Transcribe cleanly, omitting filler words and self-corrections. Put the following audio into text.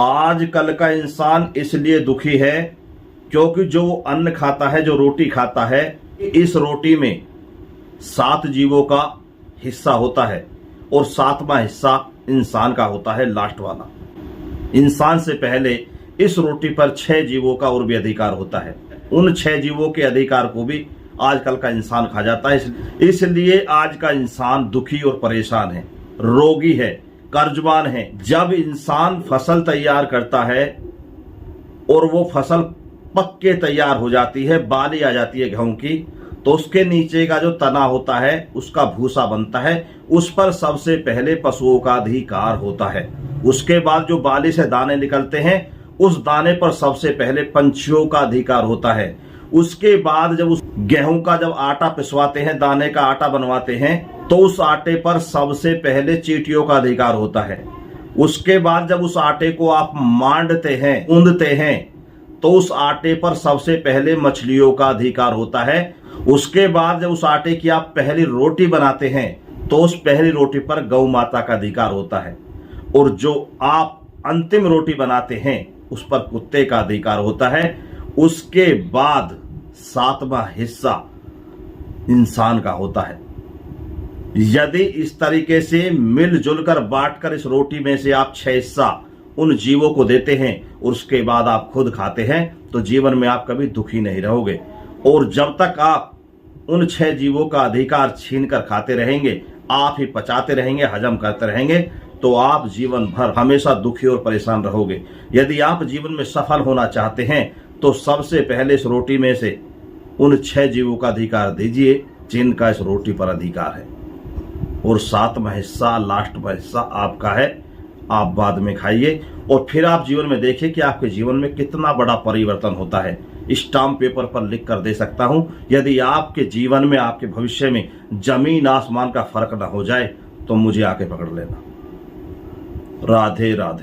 आजकल का इंसान इसलिए दुखी है क्योंकि जो अन्न खाता है, जो रोटी खाता है, इस रोटी में 7 जीवों का हिस्सा होता है और 7वां हिस्सा इंसान का होता है, लास्ट वाला। इंसान से पहले इस रोटी पर 6 जीवों का और भी अधिकार होता है। उन 6 जीवों के अधिकार को भी आजकल का इंसान खा जाता है। इसलिए आज का इंसान दुखी और परेशान है, रोगी है, कर्जबान है। जब इंसान फसल तैयार करता है और वो फसल पक के तैयार हो जाती है, बाली आ जाती है गेहूं की, तो उसके नीचे का जो तना होता है उसका भूसा बनता है। उस पर सबसे पहले पशुओं का अधिकार होता है। उसके बाद जो बाली से दाने निकलते हैं उस दाने पर सबसे पहले पंछियों का अधिकार होता है। उसके बाद जब उस गेहूं का जब आटा पिसवाते हैं, दाने का आटा बनवाते हैं, तो उस आटे पर सबसे पहले चींटियों का अधिकार होता है। उसके बाद जब उस आटे को आप मांडते हैं, गूंदते हैं, तो उस आटे पर सबसे पहले मछलियों का अधिकार होता है। उसके बाद जब उस आटे की आप पहली रोटी बनाते हैं तो उस पहली रोटी पर गौ माता का अधिकार होता है। और जो आप अंतिम रोटी बनाते हैं उस पर कुत्ते का अधिकार होता है। उसके बाद 7वां हिस्सा इंसान का होता है। यदि इस तरीके से मिलजुल कर बांटकर इस रोटी में से आप 6 हिस्सा उन जीवों को देते हैं और उसके बाद आप खुद खाते हैं तो जीवन में आप कभी दुखी नहीं रहोगे। और जब तक आप उन 6 जीवों का अधिकार छीन कर खाते रहेंगे, आप ही पचाते रहेंगे, हजम करते रहेंगे, तो आप जीवन भर हमेशा दुखी और परेशान रहोगे। यदि आप जीवन में सफल होना चाहते हैं तो सबसे पहले इस रोटी में से उन 6 जीवों का अधिकार दीजिए जिनका इस रोटी पर अधिकार है। और 7वां हिस्सा, लास्टवां हिस्सा आपका है, आप बाद में खाइए। और फिर आप जीवन में देखिए कि आपके जीवन में कितना बड़ा परिवर्तन होता है। स्टाम्प पेपर पर लिख कर दे सकता हूं, यदि आपके जीवन में, आपके भविष्य में जमीन आसमान का फर्क न हो जाए तो मुझे आके पकड़ लेना। राधे राधे।